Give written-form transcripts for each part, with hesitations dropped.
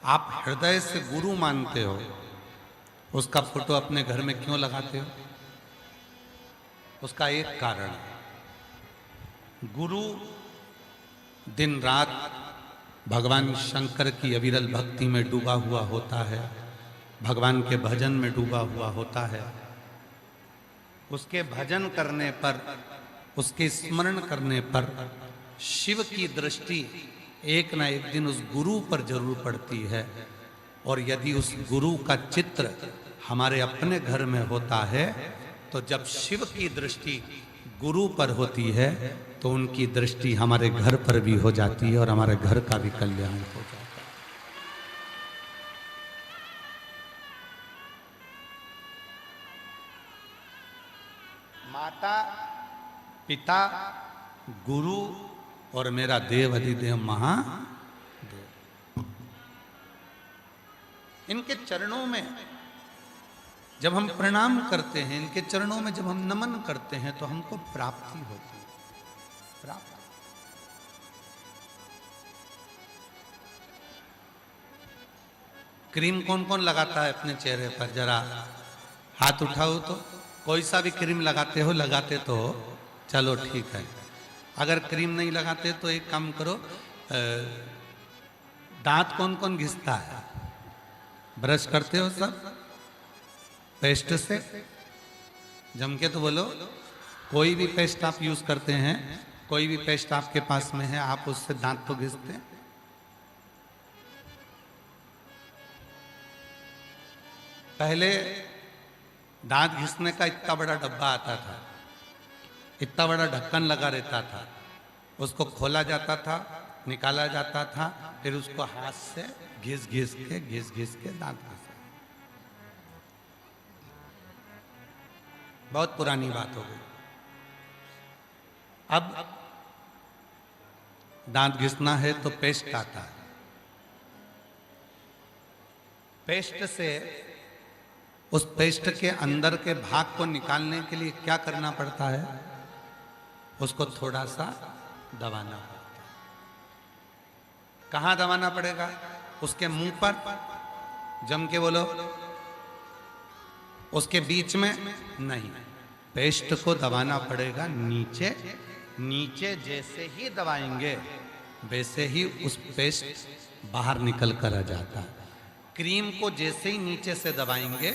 आप हृदय से गुरु मानते हो, उसका फोटो अपने घर में क्यों लगाते हो? उसका एक कारण है, गुरु दिन रात भगवान शंकर की अविरल भक्ति में डूबा हुआ होता है, भगवान के भजन में डूबा हुआ होता है। उसके भजन करने पर, उसके स्मरण करने पर शिव की दृष्टि एक ना एक दिन उस गुरु पर जरूर पड़ती है। और यदि उस गुरु का चित्र हमारे अपने घर में होता है तो जब शिव की दृष्टि गुरु पर होती है तो उनकी दृष्टि हमारे घर पर भी हो जाती है और हमारे घर का भी कल्याण हो जाता है। माता, पिता, गुरु और मेरा देव अधिदेव महादेव, इनके चरणों में जब हम प्रणाम करते हैं, इनके चरणों में जब हम नमन करते हैं तो हमको प्राप्ति होती है। प्राप्ति। क्रीम कौन कौन लगाता है अपने चेहरे पर? जरा हाथ उठाओ तो। कोई सा भी क्रीम लगाते हो? लगाते तो हो, चलो ठीक है। अगर क्रीम नहीं लगाते तो एक काम करो, दांत कौन कौन घिसता है? ब्रश करते हो सब पेस्ट से? जम के तो बोलो। कोई भी पेस्ट आप यूज करते हैं, कोई भी पेस्ट आपके पास में है, आप उससे दांत तो घिसते हैं। पहले दांत घिसने का इतना बड़ा डब्बा आता था, इतना बड़ा ढक्कन लगा रहता था, उसको खोला जाता था, निकाला जाता था, फिर उसको हाथ से घिस घिस के दांत घिसे। बहुत पुरानी बात हो गई। अब दांत घिसना है तो पेस्ट आता है। पेस्ट से, उस पेस्ट के अंदर के भाग को निकालने के लिए क्या करना पड़ता है? उसको थोड़ा सा दबाना पड़ता है। कहाँ दबाना पड़ेगा? उसके मुंह पर, जम के बोलो। उसके बीच में नहीं, पेस्ट को दबाना पड़ेगा नीचे। नीचे जैसे ही दबाएंगे वैसे ही उस पेस्ट बाहर निकल कर आ जाता है। क्रीम को जैसे ही नीचे से दबाएंगे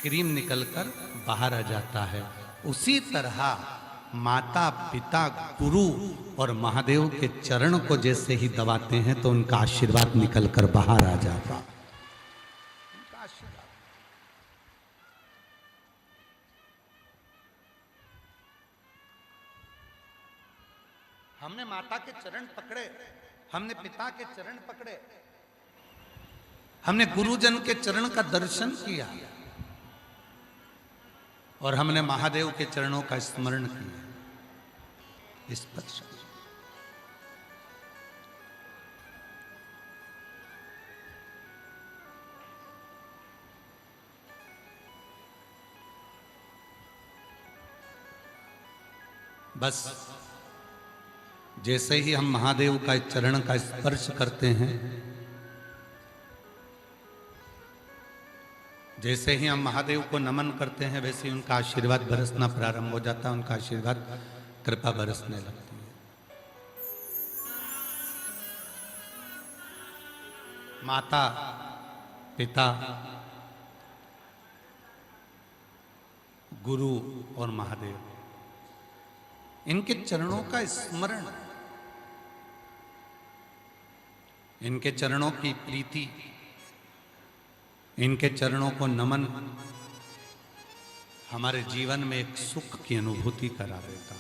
क्रीम निकलकर बाहर आ जाता है। उसी तरह माता, पिता, गुरु और महादेव के चरण को जैसे ही दबाते हैं तो उनका आशीर्वाद निकलकर बाहर आ जाता है। हमने माता के चरण पकड़े, हमने पिता के चरण पकड़े, हमने गुरुजन के चरण का दर्शन किया और हमने महादेव के चरणों का स्मरण किया। स्पर्श। बस जैसे ही हम महादेव का चरण का स्पर्श करते हैं, जैसे ही हम महादेव को नमन करते हैं, वैसे ही उनका आशीर्वाद बरसना प्रारंभ हो जाता है। उनका आशीर्वाद, कृपा बरसने लगती है। माता, पिता, गुरु और महादेव, इनके चरणों का स्मरण, इनके चरणों की प्रीति, इनके चरणों को नमन हमारे जीवन में एक सुख की अनुभूति करा देता,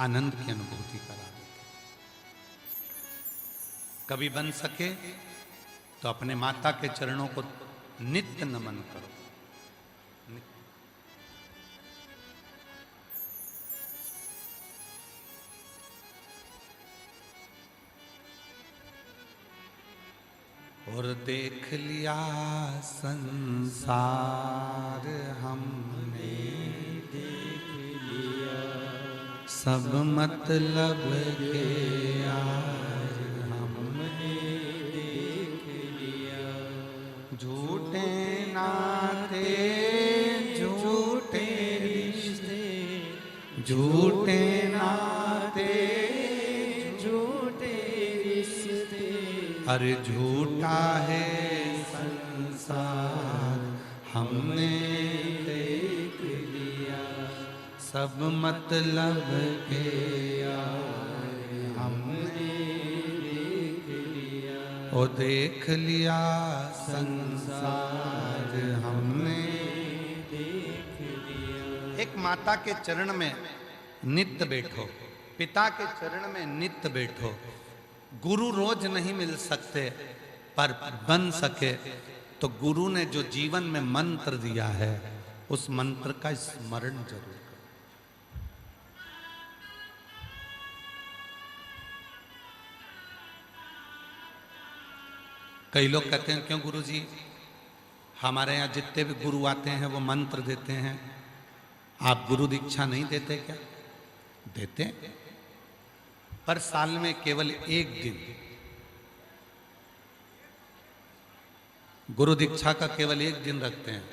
आनंद की अनुभूति करा देता। कभी बन सके तो अपने माता के चरणों को नित्य नमन करो। और देख लिया संसार हमने, देख लिया सब मतलब के यार हमने, देख लिया अरे झूठा है संसार हमने देख लिया, सब मतलब के यार हमने देख लिया, ओ देख लिया संसार हमने देख लिया। एक माता के चरण में नित्य बैठो, पिता के चरण में नित्य बैठो। गुरु रोज नहीं मिल सकते, पर बन सके तो गुरु ने जो जीवन में मंत्र दिया है उस मंत्र का स्मरण जरूर करो। कई लोग कहते हैं क्यों गुरुजी हमारे यहाँ जितने भी गुरु आते हैं वो मंत्र देते हैं, आप गुरु दीक्षा नहीं देते क्या? देते हैं, पर साल में केवल एक दिन गुरु दीक्षा का केवल एक दिन रखते हैं,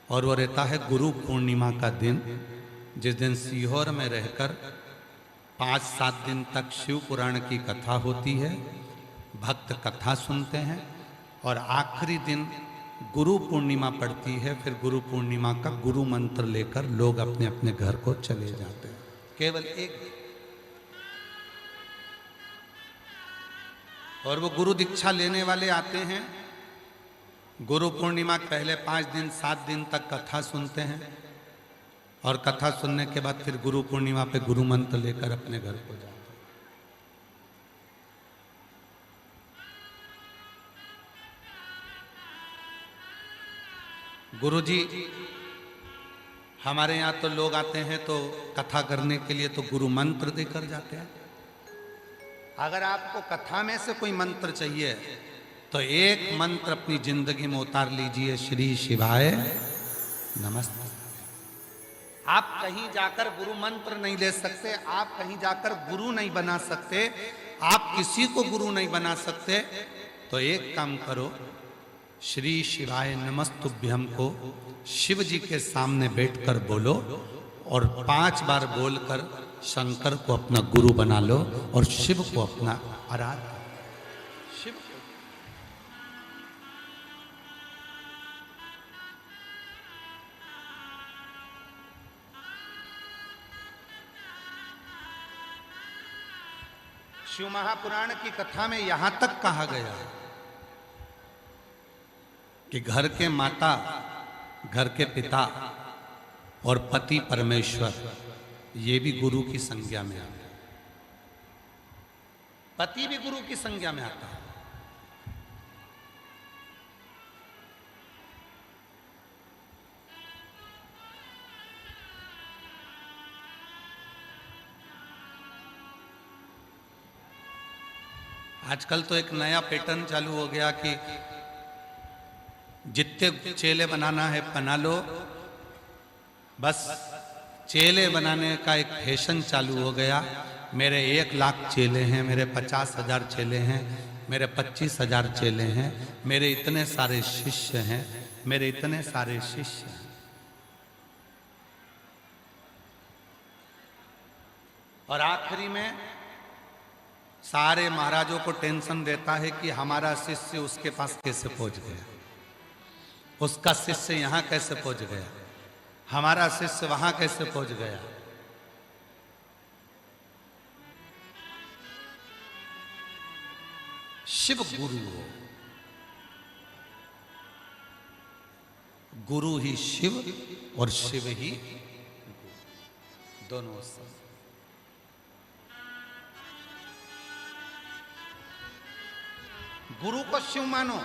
और वो रहता है गुरु पूर्णिमा का दिन, जिस दिन सीहोर में रहकर 5-7 दिन तक शिव पुराण की कथा होती है, भक्त कथा सुनते हैं, और आखिरी दिन गुरु पूर्णिमा पड़ती है। फिर गुरु पूर्णिमा का गुरु मंत्र लेकर लोग अपने अपने घर को चले जाते हैं। केवल एक, और वो गुरु दीक्षा लेने वाले आते हैं, गुरु पूर्णिमा पहले 5 दिन 7 दिन तक कथा सुनते हैं, और कथा सुनने के बाद फिर गुरु पूर्णिमा पे गुरु मंत्र लेकर अपने घर को जाते हैं। गुरुजी हमारे यहाँ तो लोग आते हैं तो कथा करने के लिए तो गुरु मंत्र देकर जाते हैं। अगर आपको कथा में से कोई मंत्र चाहिए तो एक मंत्र अपनी जिंदगी में उतार लीजिए, श्री शिवाय नमस्ते। आप कहीं जाकर गुरु मंत्र नहीं ले सकते, आप कहीं जाकर गुरु नहीं बना सकते, आप किसी को गुरु नहीं बना सकते, तो एक काम करो, श्री शिवाय नमस्तुभ्यम को शिव जी के सामने बैठकर बोलो, और 5 बार बोलकर शंकर को अपना गुरु बना लो और शिव को अपना आराध्य। शिव को शिव महापुराण की कथा में यहां तक कहा गया है कि घर के माता, घर के पिता और पति परमेश्वर ये भी गुरु की संज्ञा में आता है। पति भी गुरु की संज्ञा में आता है। आजकल तो एक नया पैटर्न चालू हो गया कि जितने चेले बनाना है बना लो, बस चेले बनाने का एक फैशन चालू हो गया। मेरे 1 लाख चेले हैं, मेरे 50,000 चेले हैं, मेरे 25,000 चेले हैं, मेरे इतने सारे शिष्य हैं, मेरे इतने सारे शिष्य हैं। और आखिरी में सारे महाराजों को टेंशन देता है कि हमारा शिष्य उसके पास कैसे पहुंच गया, उसका शिष्य यहां कैसे पहुंच गया, हमारा शिष्य वहां कैसे पहुंच गया। शिव गुरु हो, गुरु ही शिव और शिव ही दोनों सब। गुरु को शिव मानो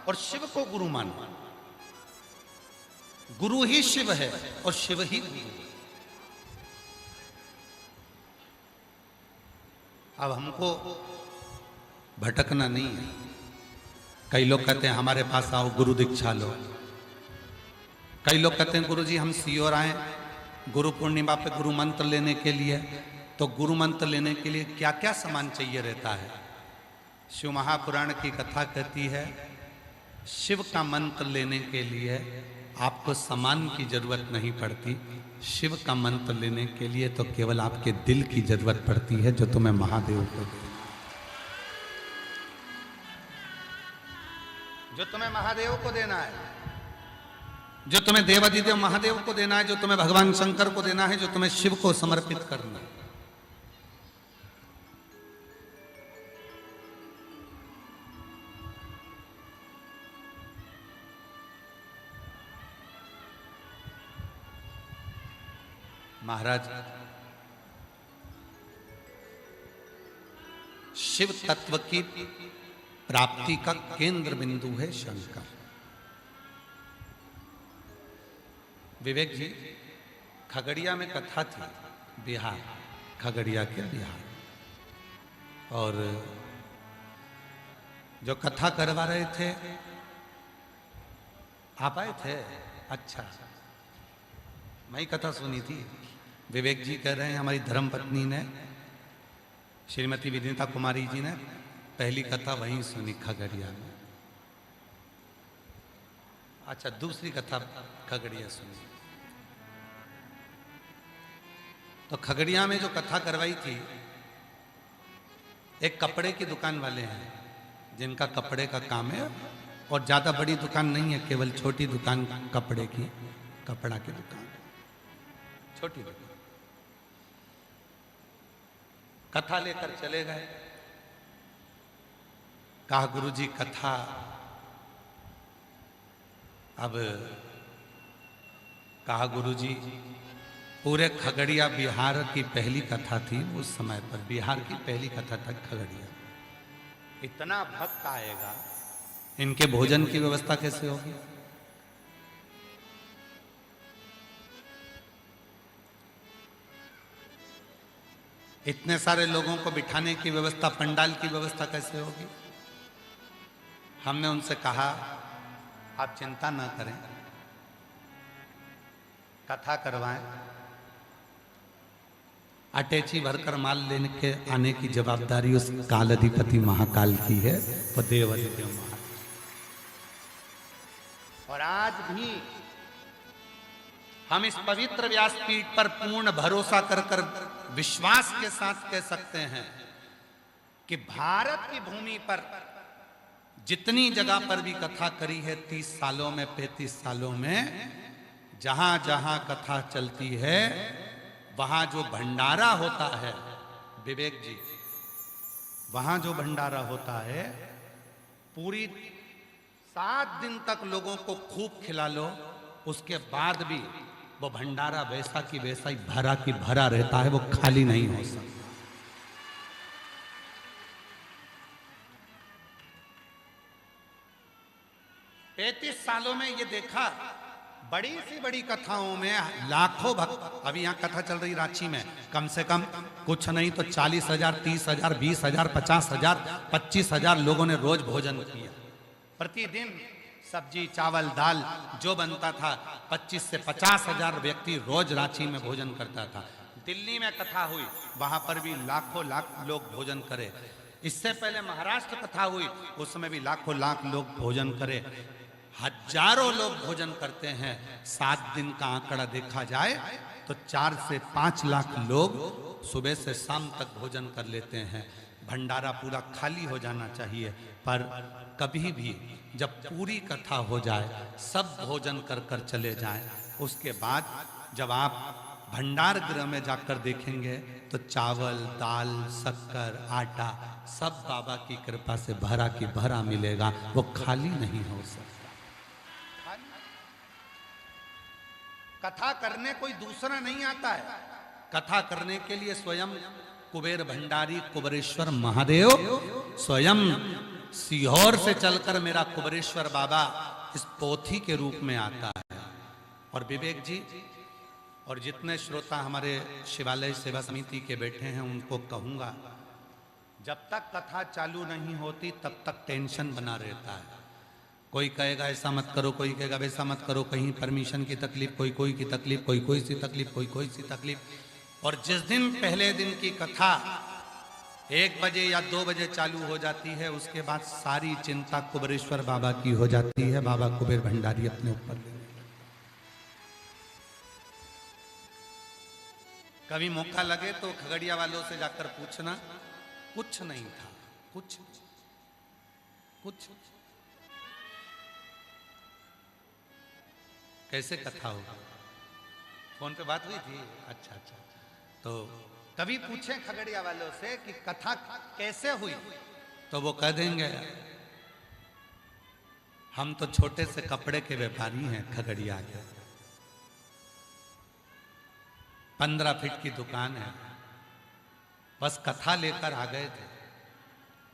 और शिव को गुरु मानो। गुरु ही शिव है और शिव ही गुरु है। अब हमको भटकना नहीं है। कई लोग कहते हैं हमारे पास आओ गुरु दीक्षा लो। कई लोग कहते हैं गुरुजी हम सीहोर आए गुरु पूर्णिमा पे गुरु मंत्र लेने के लिए, तो गुरु मंत्र लेने के लिए क्या क्या सामान चाहिए रहता है। शिव महापुराण की कथा कहती है शिव का मंत्र लेने के लिए आपको सामान की जरूरत नहीं पड़ती। शिव का मंत्र लेने के लिए तो केवल आपके दिल की जरूरत पड़ती है, जो तुम्हें महादेव को दे। जो तुम्हें महादेव को देना है, जो तुम्हें देवाधिदेव महादेव को देना है, जो तुम्हें भगवान शंकर को देना है, जो तुम्हें शिव को समर्पित करना है। महाराज, शिव तत्व की प्राप्ति का केंद्र बिंदु है शंकर। विवेक जी, खगड़िया में कथा थी, बिहार, खगड़िया के बिहार, और जो कथा करवा रहे थे आप आए थे? अच्छा, मैं ही कथा सुनी थी। विवेक जी कह रहे हैं हमारी धर्मपत्नी ने, श्रीमती विनीता कुमारी जी ने पहली कथा वहीं सुनी खगड़िया में। अच्छा, दूसरी कथा खगड़िया सुनी। तो खगड़िया में जो कथा करवाई थी, एक कपड़े की दुकान वाले हैं जिनका कपड़े का काम है, और ज्यादा बड़ी दुकान नहीं है, केवल छोटी दुकान कपड़े की, कपड़ा की दुकान, छोटी दुकान। कथा लेकर चले गए। कहा गुरुजी कथा, अब कहा गुरुजी पूरे खगड़िया बिहार की पहली कथा थी उस समय पर, बिहार की पहली कथा तक खगड़िया। इतना भक्त आएगा, इनके भोजन की व्यवस्था कैसे होगी? इतने सारे लोगों को बिठाने की व्यवस्था, पंडाल की व्यवस्था कैसे होगी? हमने उनसे कहा आप चिंता ना करें, कथा करवाएं, अटैची भरकर माल लेने के आने की जवाबदारी उस काल अधिपति महाकाल की है, वो देव अधिदेव महाकाल। और आज भी हम इस पवित्र व्यासपीठ पर पूर्ण भरोसा कर विश्वास के साथ कह सकते हैं कि भारत की भूमि पर जितनी जगह पर भी कथा करी है 30 सालों में, 35 सालों में, जहां जहां कथा चलती है वहां जो भंडारा होता है, विवेक जी, वहां जो भंडारा होता है, पूरी 7 दिन तक लोगों को खूब खिला लो, उसके बाद भी वो भंडारा वैसा की वैसा ही भरा की भरा रहता है, वो खाली नहीं हो सकता। पैंतीस सालों में ये देखा, बड़ी सी बड़ी कथाओं में लाखों भक्त, अभी यहां कथा चल रही रांची में, कम से कम कुछ नहीं तो 40,000, 30,000, 20,000, 50,000, 25,000 लोगों ने रोज भोजन किया। प्रतिदिन सब्जी, चावल, दाल जो बनता था, 25 से 50,000 व्यक्ति रोज रांची में भोजन करता था। दिल्ली में कथा हुई, वहां पर भी लाखों लाख लोग भोजन करे। इससे पहले महाराष्ट्र कथा हुई, उसमें भी लाखों लाख लोग भोजन करे। हजारों लोग भोजन करते हैं। 7 दिन का आंकड़ा देखा जाए तो 4 से 5 लाख लोग सुबह से शाम तक भोजन कर लेते हैं। भंडारा पूरा खाली हो जाना चाहिए, पर कभी भी जब पूरी कथा हो जाए, सब भोजन कर कर चले जाएं, उसके बाद जब आप भंडार गृह में जाकर देखेंगे तो चावल, दाल, शक्कर, आटा सब बाबा की कृपा से भरा की भरा मिलेगा, वो खाली नहीं हो सकता। कथा करने कोई दूसरा नहीं आता है, कथा करने के लिए स्वयं कुबेर भंडारी कुबेरेश्वर महादेव स्वयं सीहोर से चलकर मेरा कुबेरेश्वर बाबा इस पोथी के रूप में आता है। और विवेक जी और जितने श्रोता हमारे शिवालय सेवा समिति के बैठे हैं, उनको कहूंगा, जब तक कथा चालू नहीं होती तब तक टेंशन बना रहता है। कोई कहेगा ऐसा मत करो, कोई कहेगा वैसा मत करो, कहीं परमिशन की तकलीफ, कोई की तकलीफ, कोई सी तकलीफ, कोई सी तकलीफ। और जिस दिन पहले दिन की कथा 1 बजे या 2 बजे चालू हो जाती है, उसके बाद सारी चिंता कुबेरेश्वर बाबा की हो जाती है। बाबा कुबेर भंडारी अपने ऊपर। कभी मौका लगे तो खगड़िया वालों से जाकर पूछना, कुछ नहीं था, कुछ कैसे कथा होगी? फोन पे बात हुई थी? अच्छा अच्छा। तो कभी पूछे खगड़िया वालों से कि कथा कैसे हुई, तो वो कह देंगे हम तो छोटे से कपड़े के व्यापारी हैं खगड़िया के, 15 फीट की दुकान है, बस कथा लेकर आ गए थे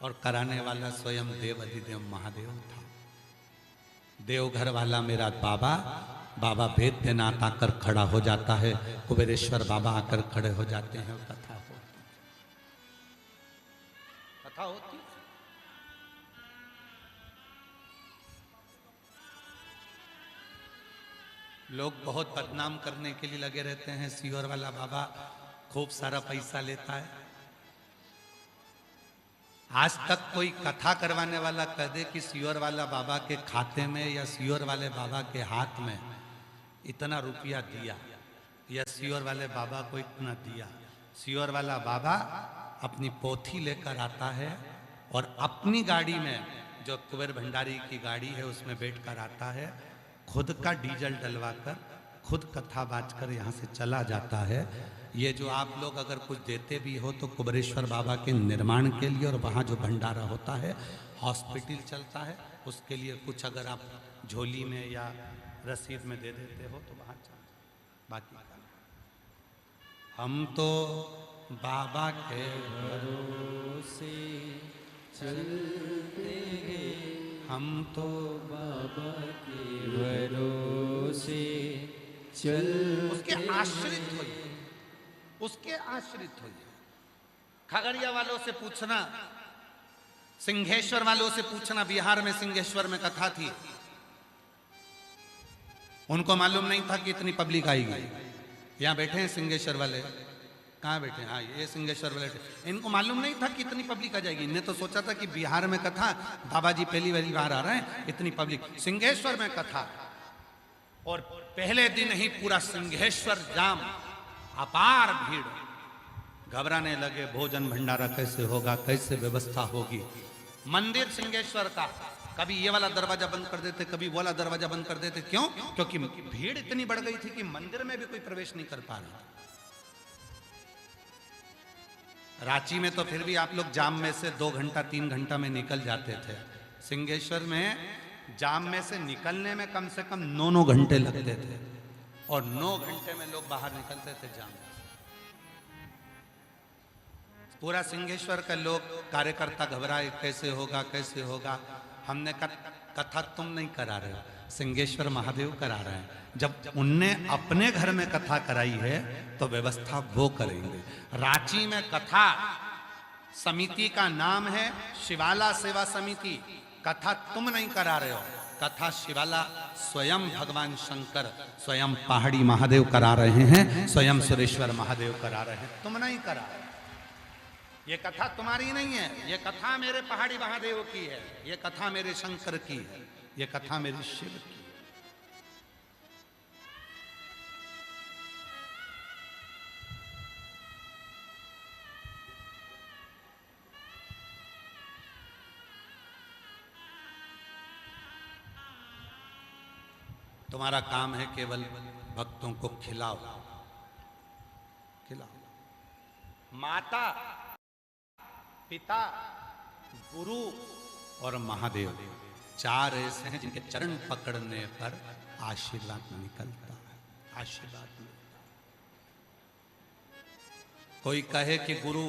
और कराने वाला स्वयं देव अधिदेव महादेव था। देवघर वाला मेरा बाबा, बाबा वैद्यनाथ आकर खड़ा हो जाता है, कुबेरेश्वर बाबा आकर खड़े हो जाते हैं, कथा होती। लोग बहुत बदनाम करने के लिए लगे रहते हैं, सीहोर वाला बाबा खूब सारा पैसा लेता है। आज तक कोई कथा करवाने वाला कह दे कि सीहोर वाला बाबा के खाते में या सीहोर वाले बाबा के हाथ में इतना रुपया दिया या सीहोर वाले बाबा को इतना दिया। सीहोर वाला बाबा अपनी पोथी लेकर आता है और अपनी गाड़ी में, जो कुबेर भंडारी की गाड़ी है उसमें बैठकर आता है, खुद का डीजल डलवाकर खुद कथा बाजकर यहाँ से चला जाता है। ये जो आप लोग अगर कुछ देते भी हो तो कुबेरेश्वर बाबा के निर्माण के लिए, और वहाँ जो भंडारा होता है, हॉस्पिटल चलता है, उसके लिए कुछ अगर आप झोली में या रसीद में दे देते हो तो वहाँ चल। बाकी हम तो बाबा के भरोसे चलते हैं, हम तो बाबा के भरोसे चल। उसके आश्रित होइए, उसके आश्रित होइए। खगड़िया वालों से पूछना, सिंहेश्वर वालों से पूछना, बिहार में सिंहेश्वर में कथा थी, उनको मालूम नहीं था कि इतनी पब्लिक आएगी। यहाँ बैठे हैं सिंहेश्वर वाले, कहाँ बैठे हैं? हाँ, ये सिंहेश्वर वाले। इनको मालूम नहीं था कि इतनी पब्लिक आ जाएगी। इन्हें तो सोचा था कि बिहार में कथा, बाबा जी पहली बार आ रहे हैं, इतनी पब्लिक। सिंहेश्वर में कथा, और पहले दिन ही पूरा सिंहेश्वर जाम, अपार भीड़। घबराने लगे, भोजन भंडारा कैसे होगा, कैसे व्यवस्था होगी। मंदिर सिंहेश्वर का कभी ये वाला दरवाजा बंद कर देते, कभी वो वाला दरवाजा बंद कर देते। क्यों? क्योंकि भीड़ इतनी बढ़ गई थी कि मंदिर में भी कोई प्रवेश नहीं कर पा रहा। रांची में तो फिर भी आप लोग जाम में से 2 घंटा 3 घंटा में निकल जाते थे। सिंहेश्वर में जाम में से निकलने में कम से कम 9 घंटे लगते थे, और 9 घंटे में लोग बाहर निकलते थे जाम में। पूरा सिंहेश्वर का लोग कार्यकर्ता घबराए, कैसे होगा कैसे होगा। हमने कथा तुम नहीं करा रहे हो, सिंहेश्वर महादेव करा रहे हैं। जब उनने अपने घर में कथा कराई है तो व्यवस्था वो करेंगे। रांची में कथा समिति का नाम है शिवाला सेवा समिति। कथा तुम नहीं करा रहे हो, कथा शिवाला स्वयं भगवान शंकर, स्वयं पहाड़ी महादेव करा रहे हैं, स्वयं सुरेश्वर महादेव करा रहे हैं, तुम नहीं करा। ये कथा तुम्हारी नहीं है, ये कथा मेरे पहाड़ी महादेव की है, ये कथा मेरे शंकर की है, ये कथा मेरे शिव की है। तुम्हारा काम है केवल भक्तों को खिलाओ, खिलाओ। माता, पिता, गुरु और महादेव, 4 ऐसे हैं जिनके चरण पकड़ने पर आशीर्वाद निकलता है, आशीर्वाद मिलता है। कोई कहे कि गुरु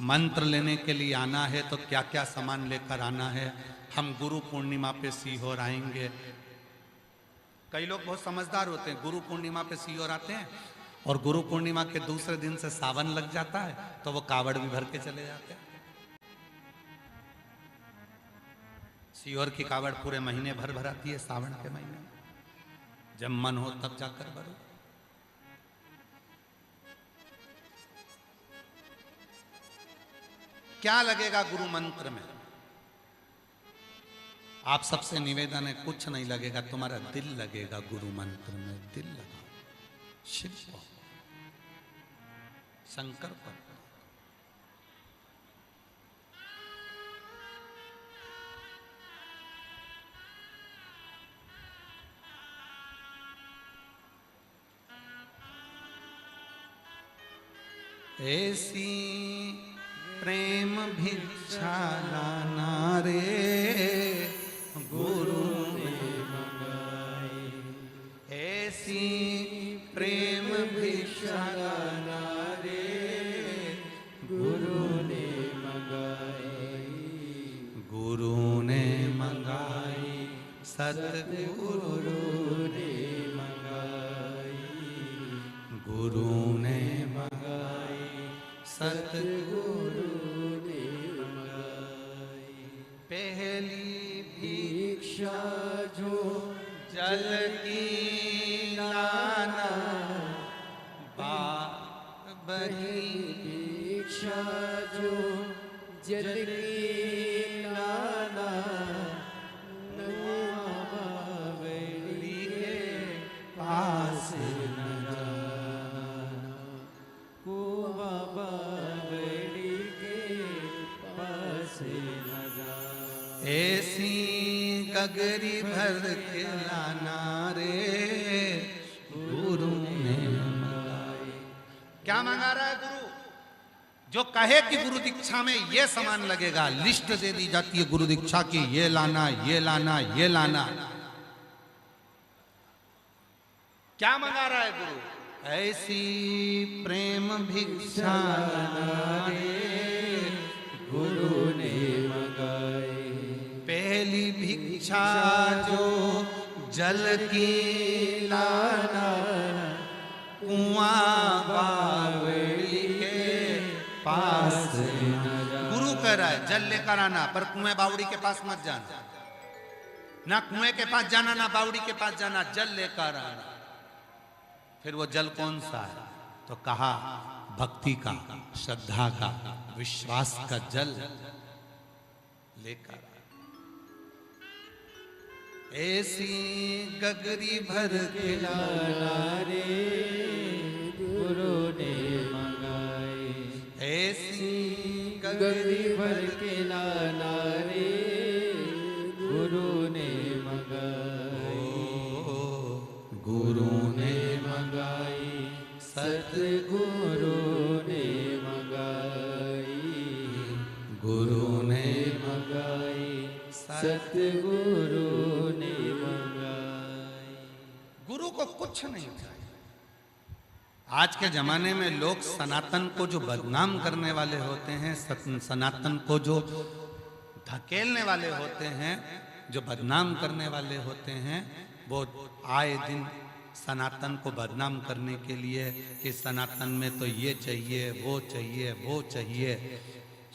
मंत्र लेने के लिए आना है तो क्या क्या सामान लेकर आना है। हम गुरु पूर्णिमा पे सीहोर आएंगे। कई लोग बहुत समझदार होते हैं, गुरु पूर्णिमा पे सीहोर आते हैं और गुरु पूर्णिमा के दूसरे दिन से सावन लग जाता है तो वो कावड़ भी भर के चले जाते हैं। सीहोर की कावड़ पूरे महीने भर भराती है, सावन के महीने में जब मन हो तब जाकर भरो। क्या लगेगा गुरु मंत्र में? आप सबसे निवेदन है, कुछ नहीं लगेगा, तुम्हारा दिल लगेगा गुरु मंत्र में। दिल लगाओ, शिव को, शंकर को। ऐसी प्रेम भिक्षा लाना रे गुरु ने मंगाई। ऐसी प्रेम भिक्षा लाना रे गुरु ने मंगाई। गुरु ने मंगाई सतगुरु ने मंगाई। गुरु ने मंगाई सतगुरु ने मंगाई। पहली भिक्षा जो जल की लाना बही भिक्षा जो जल की लाना बावली के पास न जाना। कुआ बावली के पास न जाना। ऐसी गगरी भर के लाना रे गुरु ने मंगाई। क्या मंगा रहा है गुरु? जो कहे कि गुरु दीक्षा में ये सामान लगेगा, लिस्ट दे दी जाती है गुरु दीक्षा की, ये लाना ये लाना ये लाना। क्या मंगा रहा है गुरु? ऐसी प्रेम भिक्षा रे गुरु ने मंगाई। पहली भिक्षा जो जल की लाना कुआं बावली के पास। गुरु कह रहा है जल लेकर आना, पर कुएं बावड़ी के पास मत जाना। ना कुएं के पास जाना ना बावड़ी के पास जाना, जल लेकर आना। फिर वो जल कौन सा है? तो कहा भक्ति का, श्रद्धा का, विश्वास का जल लेकर। ऐसी गगरी भर के लाना रे गुरु ने मंगाई। ऐसी गगरी भर के लाना रे गुरु ने मंगाई। गुरु ने मंगाई सतगुरु ने मंगाई। गुरु ने मंगाई सतगुरु ने मंगाई। गुरु को कुछ नहीं चाहिए। आज के जमाने में लोग सनातन को जो बदनाम करने वाले होते हैं, सनातन को जो धकेलने वाले होते हैं, जो बदनाम करने वाले होते हैं, वो आए दिन सनातन को बदनाम करने के लिए कि सनातन में तो ये चाहिए वो चाहिए वो चाहिए।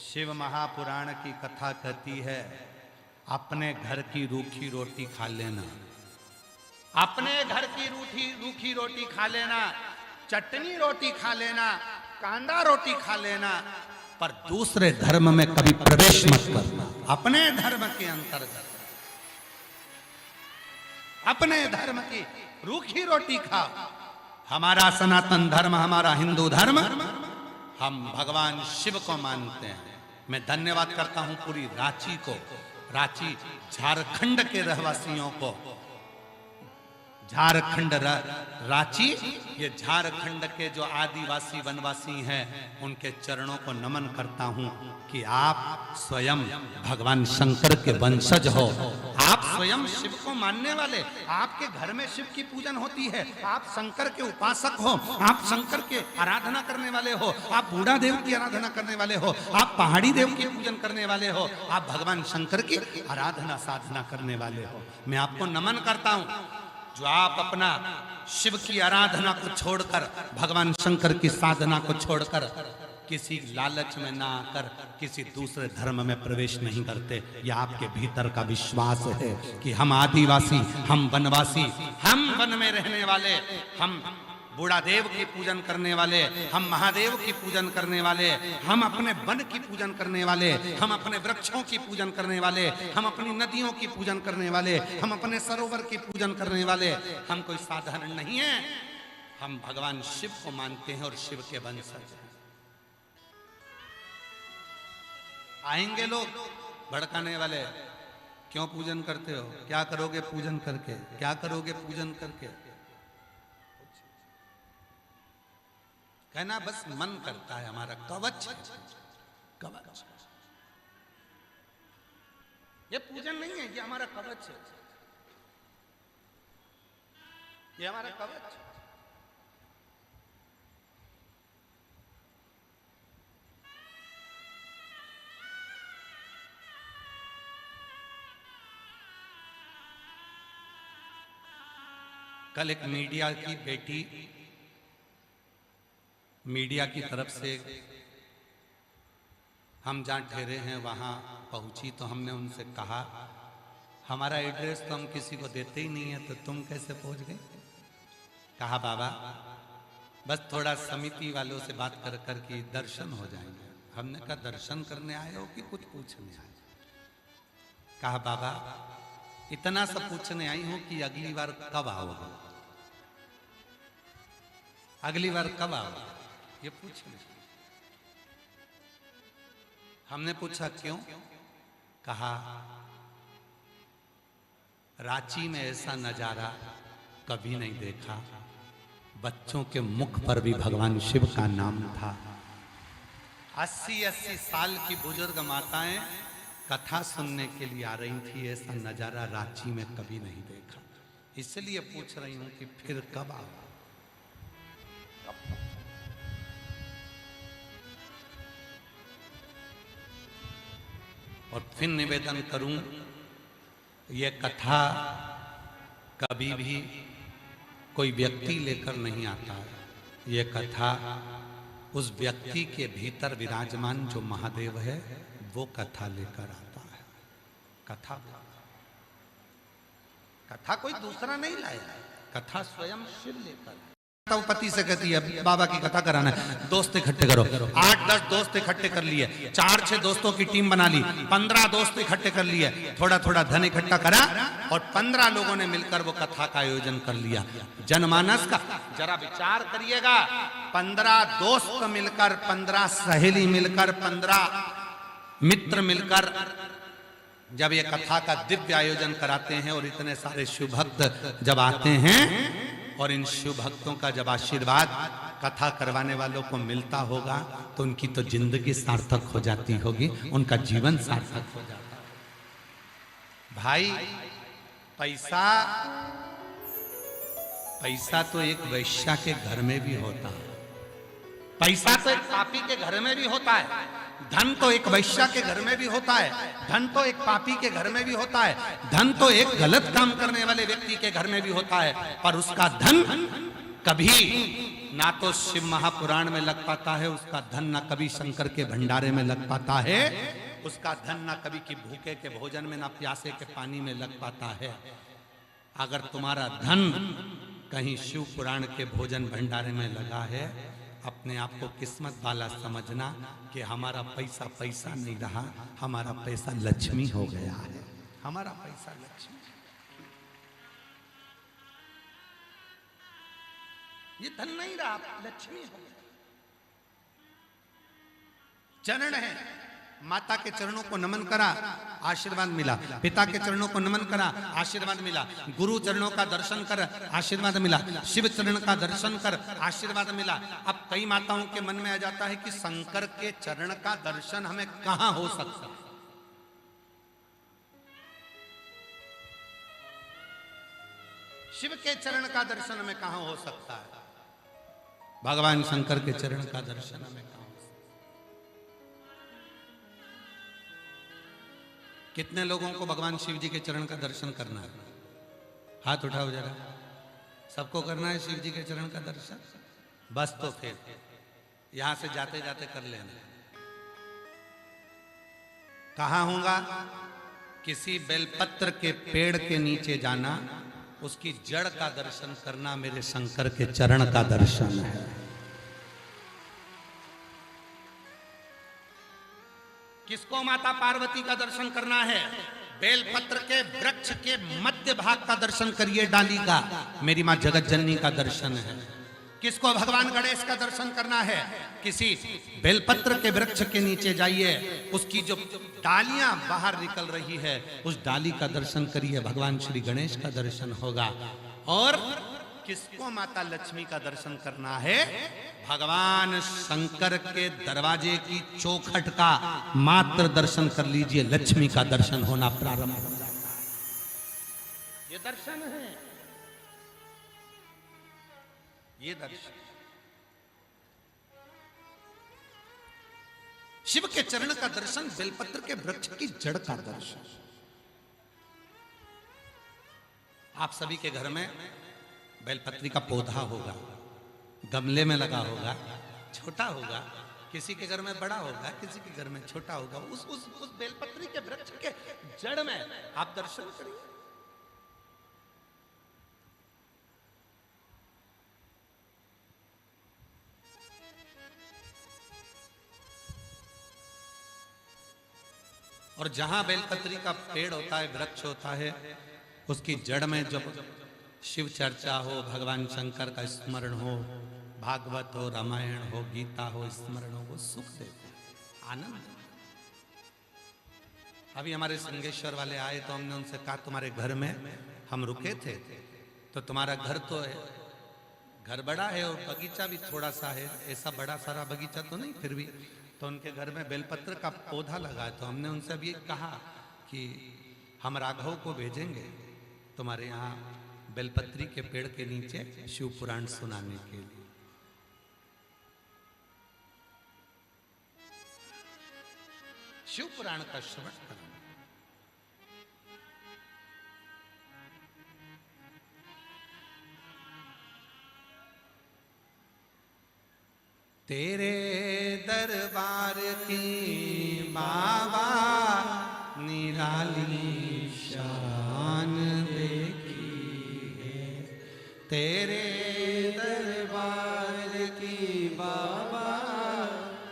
शिव महापुराण की कथा कहती है अपने घर की रूखी रोटी खा लेना। अपने घर की रूखी रोटी खा लेना, चटनी रोटी खा लेना, कांदा रोटी खा लेना, पर दूसरे धर्म में कभी प्रवेश मत करना। अपने धर्म के अंतर्गत अपने धर्म की रूखी रोटी खाओ। हमारा सनातन धर्म, हमारा हिंदू धर्म, हम भगवान शिव को मानते हैं। मैं धन्यवाद करता हूं पूरी रांची को, रांची झारखंड के रहवासियों को। झारखंड रांची, ये झारखंड के जो आदिवासी वनवासी हैं, उनके चरणों को नमन करता हूं कि आप स्वयं भगवान शंकर के वंशज हो। आप स्वयं शिव को मानने वाले, आपके घर में शिव की पूजन होती है, आप शंकर के उपासक हो, आप शंकर के आराधना करने वाले हो, आप बूढ़ा देव की आराधना करने वाले हो, आप पहाड़ी देव की पूजन करने वाले हो, आप भगवान शंकर की आराधना साधना करने वाले हो। मैं आपको नमन करता हूं जो आप अपना शिव की आराधना को छोड़कर, भगवान शंकर की साधना को छोड़कर, किसी लालच में ना आकर किसी दूसरे धर्म में प्रवेश नहीं करते। यह आपके भीतर का विश्वास है कि हम आदिवासी, हम वनवासी, हम वन में रहने वाले, हम बूढ़ा देव की पूजन करने वाले, हम महादेव की पूजन करने वाले, हम अपने वन की पूजन करने वाले, हम अपने वृक्षों की पूजन करने वाले, हम अपनी नदियों की पूजन करने वाले, हम अपने सरोवर की पूजन करने वाले, हम कोई साधारण नहीं है। हम भगवान शिव को मानते हैं और शिव के वंशज हैं। आएंगे लोग भड़काने वाले, क्यों पूजन करते हो, क्या करोगे पूजन करके, क्या करोगे पूजन करके। कहना बस मन करता है, हमारा कवच है, कवच। ये पूजन नहीं है, ये हमारा कवच है, ये हमारा कवच है। कल एक मीडिया की बेटी मीडिया की तरफ से हम जहाँ ठहरे हैं वहाँ पहुँची, तो हमने उनसे कहा हमारा एड्रेस तो हम किसी को देते ही नहीं है, तो तुम कैसे पहुँच गए? कहा बाबा बस थोड़ा समिति वालों से बात कर कर के दर्शन हो जाएंगे। हमने कहा दर्शन करने आए हो कि कुछ पूछने आए? कहा बाबा इतना सब पूछने आई हूं कि अगली बार कब आओगे, अगली बार कब आओगे, ये पूछने। हमने पूछा क्यों? कहा रांची में ऐसा नजारा कभी नहीं देखा, बच्चों के मुख पर भी भगवान शिव का नाम था। 80-80 साल की बुजुर्ग माताएं कथा सुनने के लिए आ रही थी, ऐसा नजारा रांची में कभी नहीं देखा। इसलिए पूछ रही हूं कि फिर कब आओ। और फिर निवेदन करूं, ये कथा कभी भी कोई व्यक्ति लेकर नहीं आता है, ये कथा उस व्यक्ति के भीतर विराजमान जो महादेव है वो कथा लेकर आता है। कथा कोई दूसरा नहीं लाया, कथा स्वयं शिव लेकर। तो पति से कहती है बाबा की कथा कराना है, दोस्त इकट्ठे करो। 8-10 दोस्त इकट्ठे कर लिए, 4-6 दोस्तों की टीम बना ली, 15 दोस्त इकट्ठे कर लिए, थोड़ा थोड़ा धन इकट्ठा करा और 15 लोगों ने मिलकर वो कथा का आयोजन कर लिया। जनमानस का जरा विचार करिएगा, 15 दोस्त मिलकर, 15 सहेली मिलकर, 15 मित्र मिलकर जब ये कथा का दिव्य आयोजन कराते हैं और इतने सारे शिव भक्त जब आते हैं और इन शिव भक्तों का जब आशीर्वाद कथा करवाने वालों को मिलता होगा तो उनकी तो जिंदगी सार्थक हो जाती होगी, उनका जीवन सार्थक हो जाता है। भाई पैसा तो एक वैश्या के घर में भी होता है, पैसा तो एक पापी के घर में भी होता है, धन तो एक वैश्या के घर में भी होता है, धन तो एक पापी के घर में भी होता है, धन तो एक गलत काम करने वाले व्यक्ति के घर में भी होता है, पर उसका धन कभी ना तो शिव महापुराण में लग पाता है, उसका धन ना कभी शंकर के भंडारे में लग पाता है, उसका धन ना कभी की भूखे के भोजन में ना प्यासे के पानी में लग पाता है। अगर तुम्हारा धन कहीं शिव पुराण के भोजन भंडारे में लगा है, अपने आप को किस्मत वाला समझना कि हमारा पैसा पैसा नहीं रहा, हमारा पैसा लक्ष्मी हो गया है, हमारा पैसा लक्ष्मी। ये धन नहीं रहा, लक्ष्मी हो गया। चरण है, माता के चरणों को नमन करा, आशीर्वाद मिला, पिता के चरणों को नमन करा, आशीर्वाद मिला, गुरु चरणों का दर्शन कर, आशीर्वाद मिला, शिव चरण का दर्शन कर, आशीर्वाद मिला। अब कई माताओं के मन में आ जाता है कि शंकर के चरण का दर्शन हमें कहां हो सकता है? शिव के चरण का दर्शन हमें कहां हो सकता है? भगवान शंकर के चरण का दर्शन हमें कहां? कितने लोगों को भगवान शिव जी के चरण का दर्शन करना है? हाथ उठाओ जरा। सबको करना है शिव जी के चरण का दर्शन? बस तो फिर यहां से जाते जाते कर लेना। कहां होगा? किसी बेलपत्र के पेड़ के नीचे जाना, उसकी जड़ का दर्शन करना मेरे शंकर के चरण का दर्शन है। किसको माता पार्वती का दर्शन करना है? बेलपत्र के वृक्ष के मध्य भाग का दर्शन करिए, डाली का, मेरी मां जगत जननी का दर्शन है। किसको भगवान गणेश का दर्शन करना है? किसी बेलपत्र के वृक्ष के नीचे जाइए, उसकी जो डालियां बाहर निकल रही है उस डाली का दर्शन करिए, भगवान श्री गणेश का दर्शन होगा। और किसको माता लक्ष्मी का दर्शन करना है? भगवान शंकर के दरवाजे की चौखट का मात्र दर्शन कर लीजिए, लक्ष्मी का दर्शन होना प्रारंभ हो जाता है। ये दर्शन है, ये दर्शन। शिव के चरण का दर्शन, बेलपत्र के वृक्ष की जड़ का दर्शन। आप सभी के घर में बेलपत्री का पौधा होगा, गमले में लगा होगा, छोटा होगा, किसी के घर में बड़ा होगा, किसी के घर में छोटा होगा। उस बेलपत्री के वृक्ष के जड़ में आप दर्शन करिए। और जहां बेलपत्री का पेड़ होता है, वृक्ष होता है, उसकी जड़ में जब शिव चर्चा हो, भगवान शंकर का स्मरण हो, भागवत हो, रामायण हो, गीता हो, स्मरण हो, वो सुख देते हैं, आनंद। अभी हमारे संगेश्वर वाले आए तो हमने उनसे कहा तुम्हारे घर में हम रुके थे, तो तुम्हारा घर तो है, घर बड़ा है और बगीचा भी थोड़ा सा है, ऐसा बड़ा सारा बगीचा तो नहीं, फिर भी तो उनके घर में बेलपत्र का पौधा लगा है। तो हमने उनसे अभी कहा कि हम राघव को भेजेंगे तुम्हारे यहाँ बेलपत्री के पेड़ के नीचे शिव पुराण सुनाने के लिए। शिव पुराण का श्रवण करना। तेरे दरबार की बाबा निराली शान देखी है, तेरे दरबार की बाबा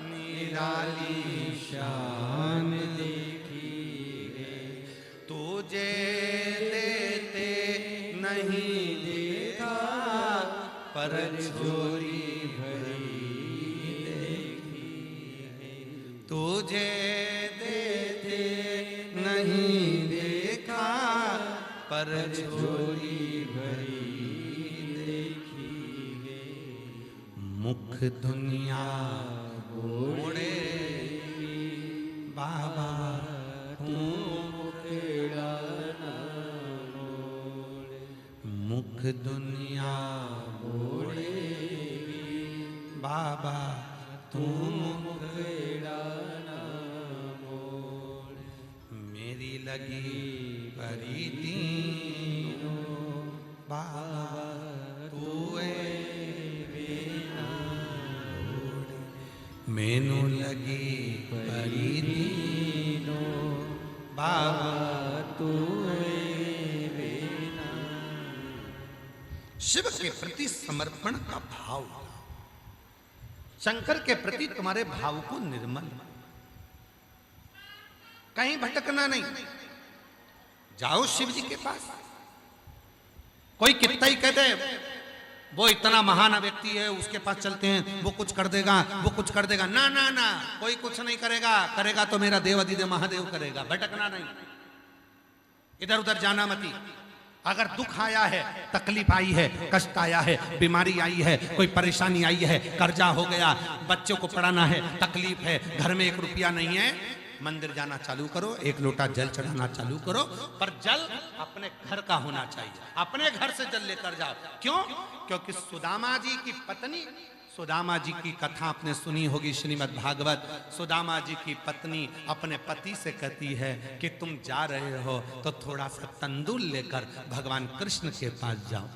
निराली शान देखी है। तुझे देते नहीं देखा पर चोरी तुझे देते नहीं देखा पर चोरी भरी देखी है। मुख दुनिया मोड़े बाबा तू मुखेड़ा ना मोड़े, मुख दुनिया मोड़े बाबा तू मुखेड़ा लगी परी दीनो बाबा तूए बिना मैनू लगी परी दीनो बाबा तूए बिना। शिव के प्रति समर्पण का भाव, शंकर के प्रति तुम्हारे भाव को निर्मल, कहीं भटकना नहीं। जाओ शिव जी के पास। कोई कितना ही कह दे वो इतना महान व्यक्ति है, उसके पास चलते हैं, वो कुछ कर देगा, वो कुछ कर देगा। ना ना ना, कोई कुछ नहीं करेगा, करेगा तो मेरा देव अधिदेव महादेव करेगा। भटकना नहीं, इधर उधर जाना मती। अगर दुख आया है, तकलीफ आई है, कष्ट आया है, बीमारी आई है, कोई परेशानी आई है, कर्जा हो गया, बच्चों को पढ़ाना है, तकलीफ है, घर में 1 रुपया नहीं है, मंदिर जाना चालू करो, 1 लोटा जल चढ़ाना चालू करो, पर जल अपने घर का होना चाहिए। अपने घर से जल लेकर जाओ। क्यों? क्योंकि सुदामा जी की पत्नी, सुदामा जी की कथा आपने सुनी होगी श्रीमद् भागवत। सुदामा जी की पत्नी अपने पति से कहती है कि तुम जा रहे हो तो थोड़ा सा तंदूर लेकर भगवान कृष्ण के पास जाओ,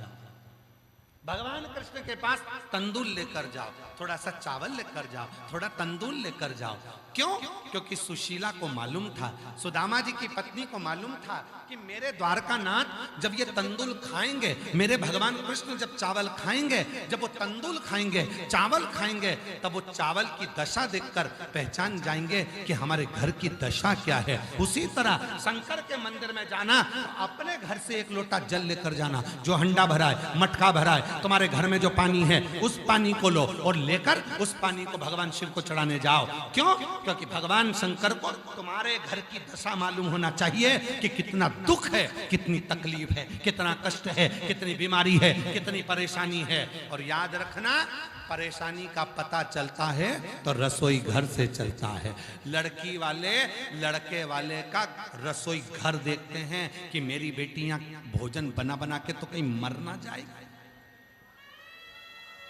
भगवान कृष्ण के पास तंदूर लेकर जाओ, थोड़ा सा चावल लेकर जाओ, थोड़ा तंदूर लेकर जाओ। क्यों? क्योंकि सुशीला को मालूम था, सुदामा जी की पत्नी को मालूम था कि मेरे द्वारकानाथ जब ये तंदूर खाएंगे, मेरे भगवान कृष्ण जब चावल खाएंगे, जब वो तंदूर खाएंगे, चावल खाएंगे, तब वो चावल की दशा देखकर पहचान जाएंगे कि हमारे घर की दशा क्या है। उसी तरह शंकर के मंदिर में जाना, अपने घर से 1 लोटा जल लेकर जाना, जो हंडा भरा है, मटका भरा है, तुम्हारे घर में जो पानी है उस पानी को लो और लेकर उस पानी को भगवान शिव को चढ़ाने जाओ। क्यों? क्योंकि भगवान शंकर को तुम्हारे घर की दशा मालूम होना चाहिए कि कितना दुख है, कितनी तकलीफ है, कितना कष्ट है, कितनी बीमारी है, कितनी परेशानी है। और याद रखना, परेशानी का पता चलता है तो रसोई घर से चलता है। लड़की वाले लड़के वाले का रसोई घर देखते हैं कि मेरी बेटियां भोजन बना बना के तो कहीं मर ना जाए।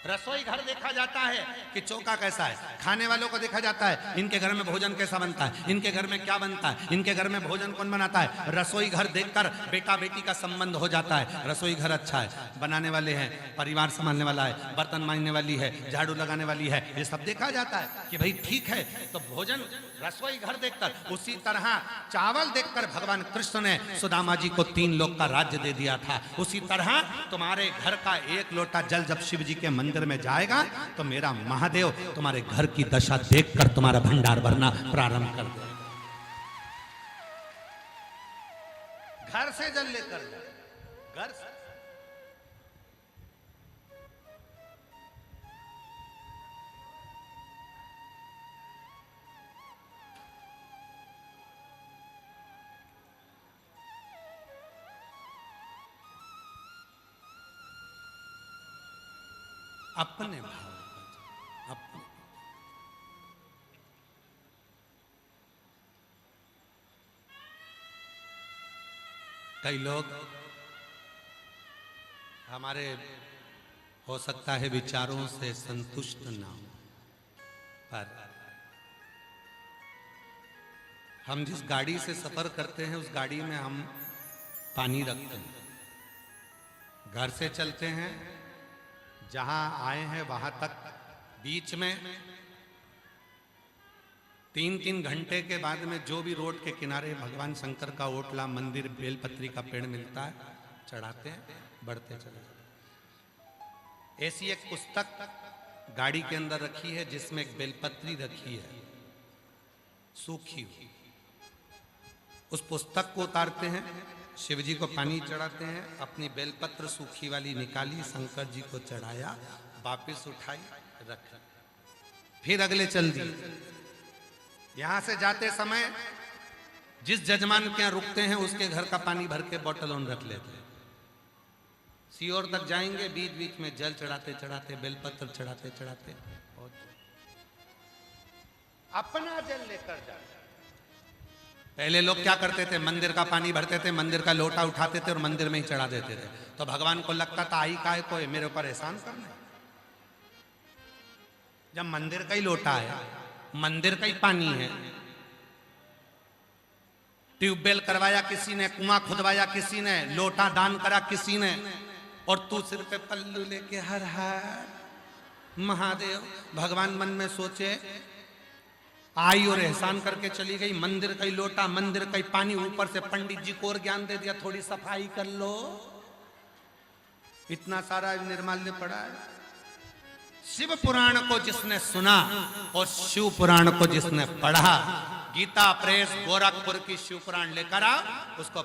रसोई घर देखा जाता है कि चौका कैसा है, खाने वालों को देखा जाता है इनके घर में भोजन कैसा बनता है, इनके घर में क्या बनता है, इनके घर में भोजन कौन बनाता है। रसोई घर देखकर बेटा बेटी का संबंध हो जाता है। रसोई घर अच्छा है, बनाने वाले हैं, परिवार संभालने वाला है, बर्तन मांजने वाली है, झाड़ू लगाने वाली है, ये सब देखा जाता है कि भाई ठीक है। तो भोजन रसोई घर देखकर, उसी तरह चावल देखकर भगवान कृष्ण ने सुदामा जी को 3 लोक का राज्य दे दिया था। उसी तरह तुम्हारे घर का 1 लोटा जल जब शिव जी के मंदिर में जाएगा तो मेरा महादेव तुम्हारे घर की दशा देखकर तुम्हारा भंडार भरना प्रारंभ कर देगा। घर से जल लेकर घर से। अपने भाव अपने। कई लोग हमारे हो सकता है विचारों से संतुष्ट ना हो, पर हम जिस गाड़ी से सफर करते हैं उस गाड़ी में हम पानी रखते हैं। घर से चलते हैं, जहां आए हैं वहां तक बीच में 3-3 घंटे के बाद में जो भी रोड के किनारे भगवान शंकर का ओटला, मंदिर, बेलपत्री का पेड़ मिलता है, चढ़ाते हैं, बढ़ते चले जाते। ऐसी एक पुस्तक गाड़ी के अंदर रखी है जिसमें एक बेलपत्री रखी है सूखी हुई। उस पुस्तक को उतारते हैं, शिव जी को पानी चढ़ाते हैं, अपनी बेलपत्र सूखी वाली निकाली, शंकर जी को चढ़ाया, वापिस उठाई, रख, फिर अगले चल दिए। यहां से जाते समय जिस जजमान के यहां रुकते हैं उसके घर का पानी भर के बोतल ऑन रख लेते हैं। सीओर तक जाएंगे, बीच बीच में जल चढ़ाते चढ़ाते, बेलपत्र चढ़ाते चढ़ाते अपना जल लेकर जाते। पहले लोग क्या करते थे, मंदिर का पानी भरते थे, मंदिर का लोटा उठाते थे और मंदिर में ही चढ़ा देते थे। तो भगवान को लगता था आई काय को मेरे ऊपर एहसान करना। जब मंदिर का ही लोटा है, मंदिर का ही पानी है, ट्यूबवेल करवाया किसी ने, कुआं खुदवाया किसी ने, लोटा दान करा किसी ने, और तू सिर पे पल्लू लेके हर हर महादेव। भगवान मन में सोचे आई और एहसान करके चली गई। मंदिर का ही लोटा, मंदिर का ही पानी, ऊपर से पंडित जी को और ज्ञान दे दिया, थोड़ी सफाई कर लो। इतना सारा निर्माल्य पड़ा है। शिव पुराण को जिसने सुना और शिव पुराण को जिसने पढ़ा, गीता प्रेस गोरखपुर की शिव पुराण लेकर आ, उसको